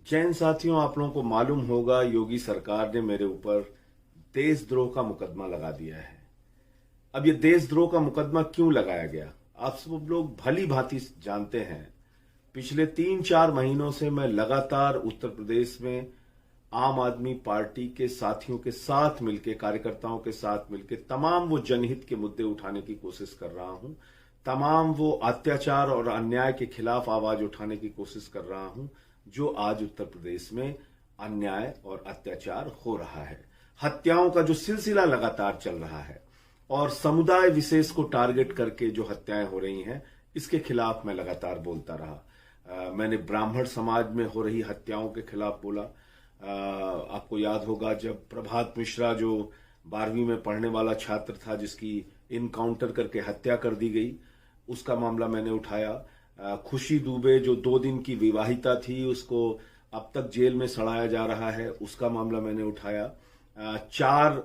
जैन साथियों, आप लोगों को मालूम होगा योगी सरकार ने मेरे ऊपर देशद्रोह का मुकदमा लगा दिया है। अब ये देशद्रोह का मुकदमा क्यों लगाया गया, आप सब लोग भली भांति जानते हैं। पिछले 3-4 महीनों से मैं लगातार उत्तर प्रदेश में आम आदमी पार्टी के साथियों के साथ मिलकर, कार्यकर्ताओं के साथ मिलकर तमाम वो जनहित के मुद्दे उठाने की कोशिश कर रहा हूं। तमाम वो अत्याचार और अन्याय के खिलाफ आवाज उठाने की कोशिश कर रहा हूं जो आज उत्तर प्रदेश में अन्याय और अत्याचार हो रहा है। हत्याओं का जो सिलसिला लगातार चल रहा है और समुदाय विशेष को टारगेट करके जो हत्याएं हो रही हैं, इसके खिलाफ मैं लगातार बोलता रहा। मैंने ब्राह्मण समाज में हो रही हत्याओं के खिलाफ बोला। आपको याद होगा जब प्रभात मिश्रा जो 12वीं में पढ़ने वाला छात्र था जिसकी इनकाउंटर करके हत्या कर दी गई, उसका मामला मैंने उठाया। खुशी दुबे जो 2 दिन की विवाहिता थी, उसको अब तक जेल में सड़ाया जा रहा है, उसका मामला मैंने उठाया। 4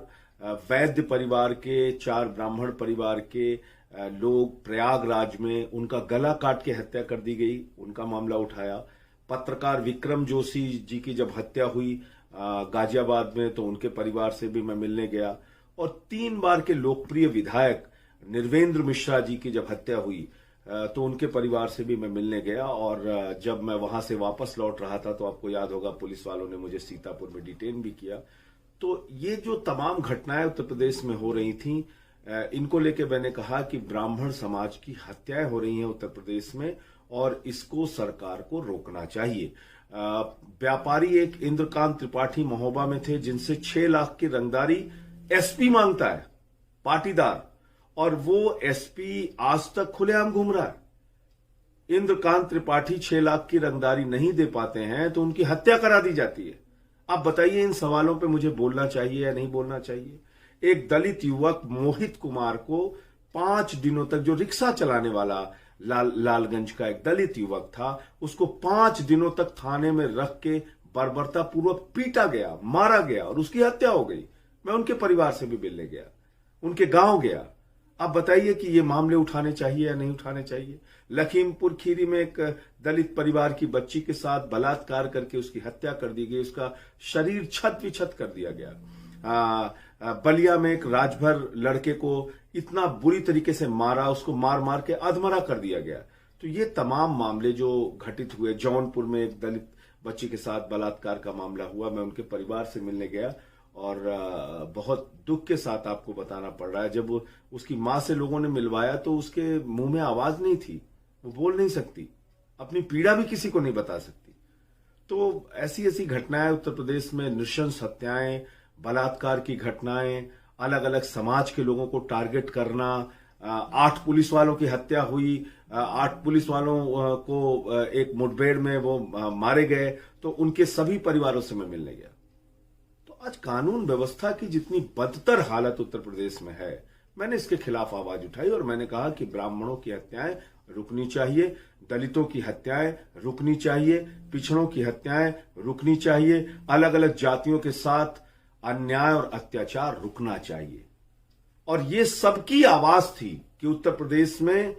वैद्य परिवार के, 4 ब्राह्मण परिवार के लोग प्रयागराज में उनका गला काट के हत्या कर दी गई, उनका मामला उठाया। पत्रकार विक्रम जोशी जी की जब हत्या हुई गाजियाबाद में, तो उनके परिवार से भी मैं मिलने गया। और 3 बार के लोकप्रिय विधायक निर्वेंद्र मिश्रा जी की जब हत्या हुई तो उनके परिवार से भी मैं मिलने गया। और जब मैं वहां से वापस लौट रहा था तो आपको याद होगा पुलिस वालों ने मुझे सीतापुर में डिटेन भी किया। तो ये जो तमाम घटनाएं उत्तर प्रदेश में हो रही थी, इनको लेके मैंने कहा कि ब्राह्मण समाज की हत्याएं हो रही हैं उत्तर प्रदेश में और इसको सरकार को रोकना चाहिए। व्यापारी एक इंद्रकांत त्रिपाठी महोबा में थे जिनसे 6 लाख की रंगदारी एसपी मांगता है, पाटीदार, और वो एसपी आज तक खुलेआम घूम रहा है। इंद्रकांत त्रिपाठी 6 लाख की रंगदारी नहीं दे पाते हैं तो उनकी हत्या करा दी जाती है। आप बताइए, इन सवालों पे मुझे बोलना चाहिए या नहीं बोलना चाहिए? एक दलित युवक मोहित कुमार को 5 दिनों तक, जो रिक्शा चलाने वाला लालगंज का एक दलित युवक था, उसको 5 दिनों तक थाने में रख के बर्बरतापूर्वक पीटा गया, मारा गया और उसकी हत्या हो गई। मैं उनके परिवार से भी मिलने गया, उनके गांव गया। आप बताइए कि ये मामले उठाने चाहिए या नहीं उठाने चाहिए? लखीमपुर खीरी में एक दलित परिवार की बच्ची के साथ बलात्कार करके उसकी हत्या कर दी गई, उसका शरीर छत विछत कर दिया गया। बलिया में एक राजभर लड़के को इतना बुरी तरीके से मारा, उसको मार मार के अधमरा कर दिया गया। तो ये तमाम मामले जो घटित हुए, जौनपुर में एक दलित बच्ची के साथ बलात्कार का मामला हुआ, मैं उनके परिवार से मिलने गया और बहुत दुख के साथ आपको बताना पड़ रहा है, जब उसकी मां से लोगों ने मिलवाया तो उसके मुंह में आवाज नहीं थी, वो बोल नहीं सकती, अपनी पीड़ा भी किसी को नहीं बता सकती। तो ऐसी ऐसी घटनाएं उत्तर प्रदेश में, नृशंस हत्याएं, बलात्कार की घटनाएं, अलग अलग समाज के लोगों को टारगेट करना। 8 पुलिस वालों की हत्या हुई, 8 पुलिस वालों को एक मुठभेड़ में वो मारे गए, तो उनके सभी परिवारों से मैं मिलने गया। आज कानून व्यवस्था की जितनी बदतर हालत उत्तर प्रदेश में है, मैंने इसके खिलाफ आवाज उठाई और मैंने कहा कि ब्राह्मणों की हत्याएं रुकनी चाहिए, दलितों की हत्याएं रुकनी चाहिए, पिछड़ों की हत्याएं रुकनी चाहिए, अलग अलग जातियों के साथ अन्याय और अत्याचार रुकना चाहिए। और ये सबकी आवाज थी कि उत्तर प्रदेश में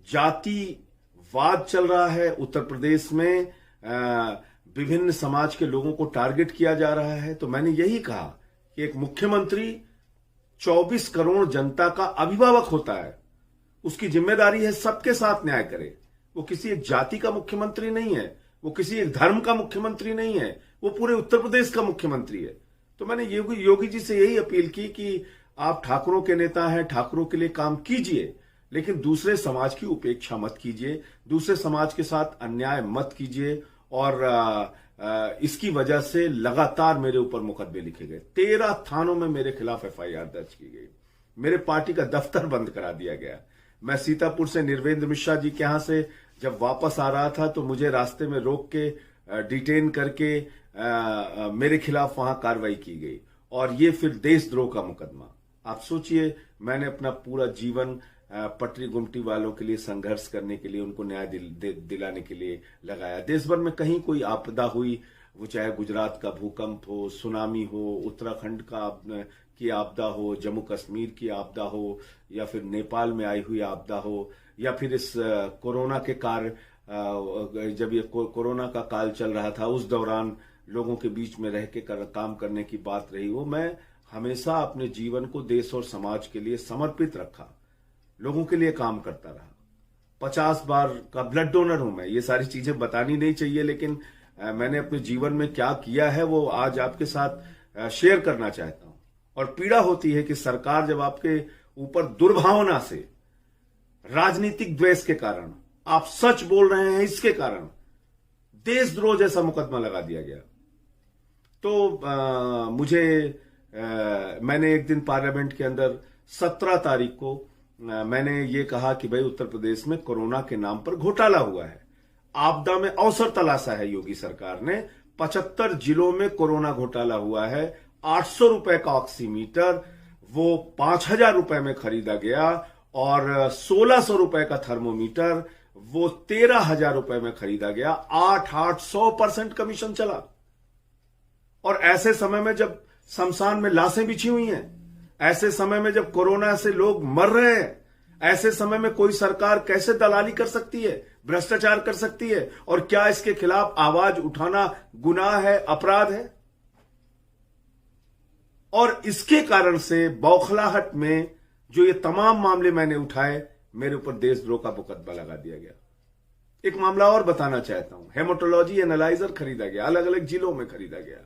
जातिवाद चल रहा है, उत्तर प्रदेश में विभिन्न समाज के लोगों को टारगेट किया जा रहा है। तो मैंने यही कहा कि एक मुख्यमंत्री 24 करोड़ जनता का अभिभावक होता है, उसकी जिम्मेदारी है सबके साथ न्याय करे। वो किसी एक जाति का मुख्यमंत्री नहीं है, वो किसी एक धर्म का मुख्यमंत्री नहीं है, वो पूरे उत्तर प्रदेश का मुख्यमंत्री है। तो मैंने योगी जी से यही अपील की कि आप ठाकुरों के नेता हैं, ठाकुरों के लिए काम कीजिए, लेकिन दूसरे समाज की उपेक्षा मत कीजिए, दूसरे समाज के साथ अन्याय मत कीजिए। और इसकी वजह से लगातार मेरे ऊपर मुकदमे लिखे गए। 13 थानों में मेरे खिलाफ एफआईआर दर्ज की गई, मेरे पार्टी का दफ्तर बंद करा दिया गया। मैं सीतापुर से निर्वेंद्र मिश्रा जी के यहां से जब वापस आ रहा था तो मुझे रास्ते में रोक के डिटेन करके मेरे खिलाफ वहां कार्रवाई की गई, और ये फिर देशद्रोह का मुकदमा। आप सोचिए, मैंने अपना पूरा जीवन पटरी गुमटी वालों के लिए संघर्ष करने के लिए, उनको न्याय दिलाने के लिए लगाया। देश भर में कहीं कोई आपदा हुई, वो चाहे गुजरात का भूकंप हो, सुनामी हो, उत्तराखंड की आपदा हो, जम्मू कश्मीर की आपदा हो, या फिर नेपाल में आई हुई आपदा हो, या फिर इस कोरोना के जब ये कोरोना का काल चल रहा था उस दौरान लोगों के बीच में रह के काम करने की बात रही हो, मैं हमेशा अपने जीवन को देश और समाज के लिए समर्पित रखा, लोगों के लिए काम करता रहा। 50 बार का ब्लड डोनर हूं मैं। ये सारी चीजें बतानी नहीं चाहिए, लेकिन मैंने अपने जीवन में क्या किया है वो आज आपके साथ शेयर करना चाहता हूं। और पीड़ा होती है कि सरकार जब आपके ऊपर दुर्भावना से, राजनीतिक द्वेष के कारण, आप सच बोल रहे हैं इसके कारण देशद्रोह जैसा मुकदमा लगा दिया गया, तो मैंने एक दिन पार्लियामेंट के अंदर 17 तारीख को मैंने ये कहा कि भाई उत्तर प्रदेश में कोरोना के नाम पर घोटाला हुआ है, आपदा में अवसर तलाशा है योगी सरकार ने। 75 जिलों में कोरोना घोटाला हुआ है। 800 रुपए का ऑक्सीमीटर वो 5000 रुपए में खरीदा गया, और 1600 रुपए का थर्मोमीटर वो 13,000 रुपए में खरीदा गया। 800% कमीशन चला। और ऐसे समय में जब शमशान में लाशें बिछी हुई हैं, ऐसे समय में जब कोरोना से लोग मर रहे हैं, ऐसे समय में कोई सरकार कैसे दलाली कर सकती है, भ्रष्टाचार कर सकती है? और क्या इसके खिलाफ आवाज उठाना गुनाह है, अपराध है? और इसके कारण से बौखलाहट में जो ये तमाम मामले मैंने उठाए, मेरे ऊपर देशद्रोह का मुकदमा लगा दिया गया। एक मामला और बताना चाहता हूं। हेमाटोलॉजी एनालाइजर खरीदा गया, अलग अलग जिलों में खरीदा गया।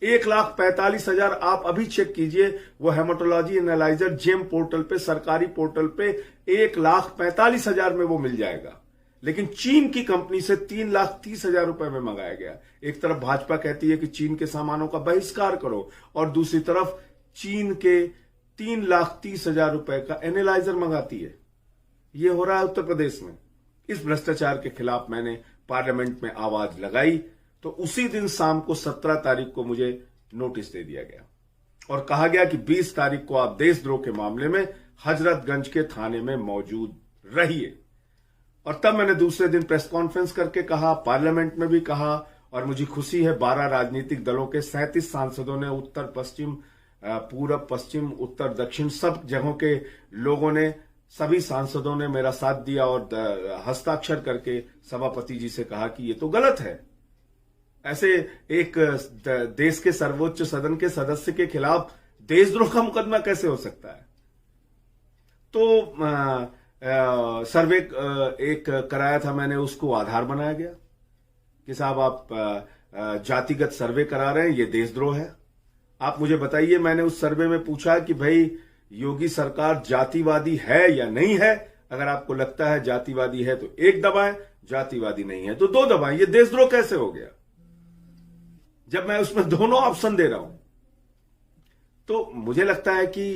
1,45,000, आप अभी चेक कीजिए वो हेमाटोलॉजी एनालाइजर जेम पोर्टल पे, सरकारी पोर्टल पे 1,45,000 में वो मिल जाएगा। लेकिन चीन की कंपनी से 3,30,000 रुपए में मंगाया गया। एक तरफ भाजपा कहती है कि चीन के सामानों का बहिष्कार करो, और दूसरी तरफ चीन के 3,30,000 रुपए का एनालाइजर मंगाती है। ये हो रहा है उत्तर प्रदेश में। इस भ्रष्टाचार के खिलाफ मैंने पार्लियामेंट में आवाज लगाई, तो उसी दिन शाम को 17 तारीख को मुझे नोटिस दे दिया गया और कहा गया कि 20 तारीख को आप देशद्रोह के मामले में हजरतगंज के थाने में मौजूद रहिए। और तब मैंने दूसरे दिन प्रेस कॉन्फ्रेंस करके कहा, पार्लियामेंट में भी कहा, और मुझे खुशी है 12 राजनीतिक दलों के 37 सांसदों ने, उत्तर पश्चिम, पूरब पश्चिम, उत्तर दक्षिण, सब जगहों के लोगों ने, सभी सांसदों ने मेरा साथ दिया और हस्ताक्षर करके सभापति जी से कहा कि ये तो गलत है। ऐसे एक देश के सर्वोच्च सदन के सदस्य के खिलाफ देशद्रोह का मुकदमा कैसे हो सकता है? तो सर्वे एक कराया था मैंने, उसको आधार बनाया गया कि साहब आप जातिगत सर्वे करा रहे हैं, ये देशद्रोह है। आप मुझे बताइए, मैंने उस सर्वे में पूछा कि भाई योगी सरकार जातिवादी है या नहीं है? अगर आपको लगता है जातिवादी है तो 1 दबाएं, जातिवादी नहीं है तो 2 दबाएं। ये देशद्रोह कैसे हो गया जब मैं उसमें दोनों ऑप्शन दे रहा हूं? तो मुझे लगता है कि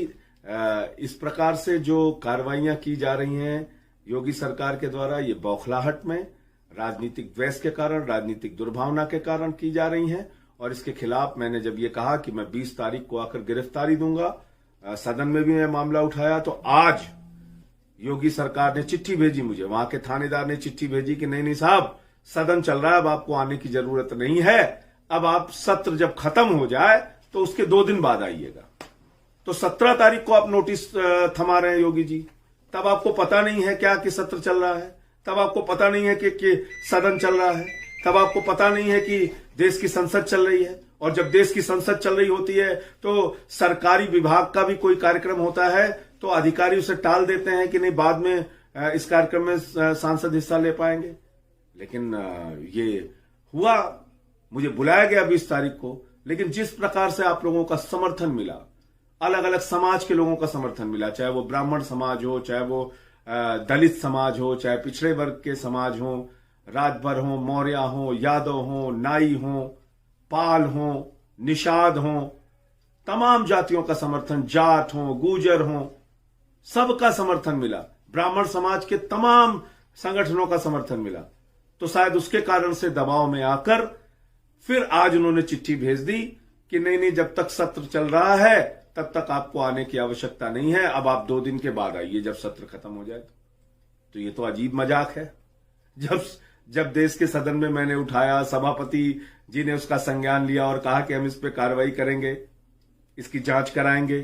इस प्रकार से जो कार्रवाइयां की जा रही हैं योगी सरकार के द्वारा, ये बौखलाहट में, राजनीतिक द्वेष के कारण, राजनीतिक दुर्भावना के कारण की जा रही हैं। और इसके खिलाफ मैंने जब ये कहा कि मैं 20 तारीख को आकर गिरफ्तारी दूंगा, सदन में भी मैं मामला उठाया, तो आज योगी सरकार ने चिट्ठी भेजी मुझे, वहां के थानेदार ने चिट्ठी भेजी कि नहीं साहब, सदन चल रहा है, अब आपको आने की जरूरत नहीं है, अब आप सत्र जब खत्म हो जाए तो उसके 2 दिन बाद आइएगा। तो 17 तारीख को आप नोटिस थमा रहे हैं योगी जी, तब आपको पता नहीं है क्या कि सत्र चल रहा है, तब आपको पता नहीं है कि सदन चल रहा है, तब आपको पता नहीं है कि देश की संसद चल रही है। और जब देश की संसद चल रही होती है तो सरकारी विभाग का भी कोई कार्यक्रम होता है तो अधिकारी उसे टाल देते हैं कि नहीं, बाद में इस कार्यक्रम में सांसद हिस्सा ले पाएंगे। लेकिन ये हुआ, मुझे बुलाया गया 20 तारीख को, लेकिन जिस प्रकार से आप लोगों का समर्थन मिला, अलग अलग समाज के लोगों का समर्थन मिला, चाहे वो ब्राह्मण समाज हो, चाहे वो दलित समाज हो, चाहे पिछड़े वर्ग के समाज हो, राजभर हो, मौर्य हो, यादव हो, नाई हो, पाल हो, निषाद हो, तमाम जातियों का समर्थन, जाट हो, गुर्जर हो, सबका समर्थन मिला, ब्राह्मण समाज के तमाम संगठनों का समर्थन मिला। तो शायद उसके कारण से दबाव में आकर फिर आज उन्होंने चिट्ठी भेज दी कि नहीं, जब तक सत्र चल रहा है तब तक आपको आने की आवश्यकता नहीं है, अब आप 2 दिन के बाद आइए जब सत्र खत्म हो जाए। तो ये तो अजीब मजाक है। जब देश के सदन में मैंने उठाया, सभापति जी ने उसका संज्ञान लिया और कहा कि हम इस पे कार्रवाई करेंगे, इसकी जांच कराएंगे,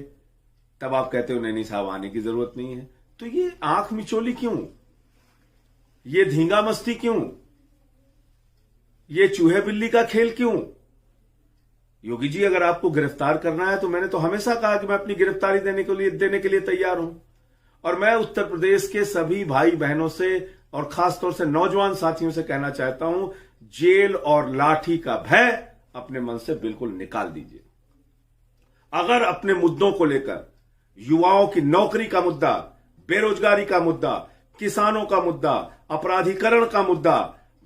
तब आप कहते हो नहीं साहब, आने की जरूरत नहीं है। तो ये आंख मिचोली क्यों? ये धींगा मस्ती क्यों? ये चूहे बिल्ली का खेल क्यों? योगी जी, अगर आपको गिरफ्तार करना है तो मैंने तो हमेशा कहा कि मैं अपनी गिरफ्तारी देने के लिए तैयार हूं। और मैं उत्तर प्रदेश के सभी भाई बहनों से और खासतौर से नौजवान साथियों से कहना चाहता हूं, जेल और लाठी का भय अपने मन से बिल्कुल निकाल दीजिए। अगर अपने मुद्दों को लेकर, युवाओं की नौकरी का मुद्दा, बेरोजगारी का मुद्दा, किसानों का मुद्दा, अपराधीकरण का मुद्दा,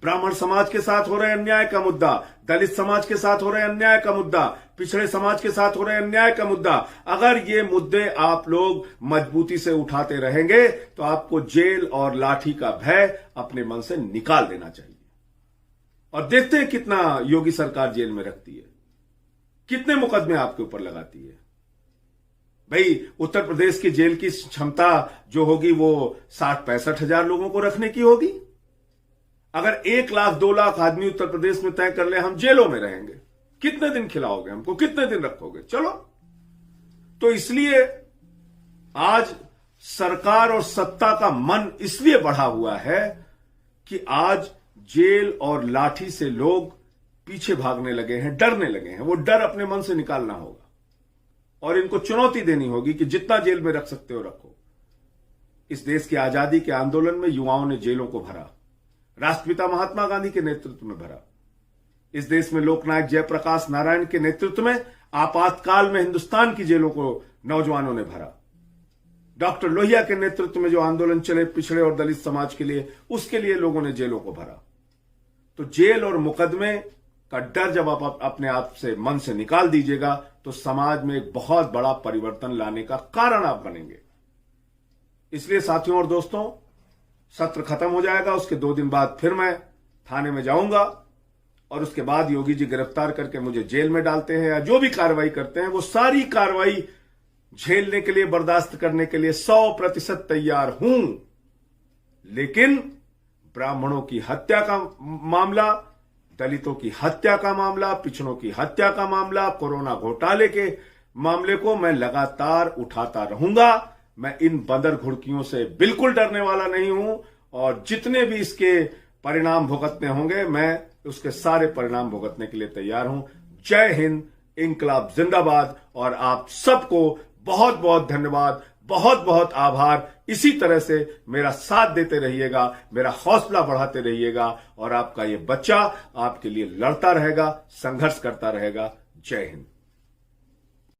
ब्राह्मण समाज के साथ हो रहे अन्याय का मुद्दा, दलित समाज के साथ हो रहे अन्याय का मुद्दा, पिछड़े समाज के साथ हो रहे अन्याय का मुद्दा, अगर ये मुद्दे आप लोग मजबूती से उठाते रहेंगे तो आपको जेल और लाठी का भय अपने मन से निकाल देना चाहिए। और देखते हैं कितना योगी सरकार जेल में रखती है, कितने मुकदमे आपके ऊपर लगाती है। भाई, उत्तर प्रदेश की जेल की क्षमता जो होगी वो 60-65 हजार लोगों को रखने की होगी। अगर 1 लाख 2 लाख आदमी उत्तर प्रदेश में तय कर ले हम जेलों में रहेंगे, कितने दिन खिलाओगे हमको, कितने दिन रखोगे? चलो, तो इसलिए आज सरकार और सत्ता का मन इसलिए बढ़ा हुआ है कि आज जेल और लाठी से लोग पीछे भागने लगे हैं, डरने लगे हैं। वो डर अपने मन से निकालना होगा और इनको चुनौती देनी होगी कि जितना जेल में रख सकते हो रखो। इस देश की आजादी के आंदोलन में युवाओं ने जेलों को भरा, राष्ट्रपिता महात्मा गांधी के नेतृत्व में भरा। इस देश में लोकनायक जयप्रकाश नारायण के नेतृत्व में आपातकाल में हिंदुस्तान की जेलों को नौजवानों ने भरा। डॉक्टर लोहिया के नेतृत्व में जो आंदोलन चले पिछड़े और दलित समाज के लिए, उसके लिए लोगों ने जेलों को भरा। तो जेल और मुकदमे का डर जब आप अपने आप से मन से निकाल दीजिएगा तो समाज में एक बहुत बड़ा परिवर्तन लाने का कारण आप बनेंगे। इसलिए साथियों और दोस्तों, सत्र खत्म हो जाएगा, उसके 2 दिन बाद फिर मैं थाने में जाऊंगा और उसके बाद योगी जी गिरफ्तार करके मुझे जेल में डालते हैं या जो भी कार्रवाई करते हैं, वो सारी कार्रवाई झेलने के लिए, बर्दाश्त करने के लिए 100% तैयार हूं। लेकिन ब्राह्मणों की हत्या का मामला, दलितों की हत्या का मामला, पिछड़ों की हत्या का मामला, कोरोना घोटाले के मामले को मैं लगातार उठाता रहूंगा। मैं इन बंदर घुड़कियों से बिल्कुल डरने वाला नहीं हूं और जितने भी इसके परिणाम भुगतने होंगे, मैं उसके सारे परिणाम भुगतने के लिए तैयार हूं। जय हिंद, इंकलाब जिंदाबाद। और आप सबको बहुत बहुत धन्यवाद, बहुत बहुत आभार। इसी तरह से मेरा साथ देते रहिएगा, मेरा हौसला बढ़ाते रहिएगा और आपका ये बच्चा आपके लिए लड़ता रहेगा, संघर्ष करता रहेगा। जय हिंद।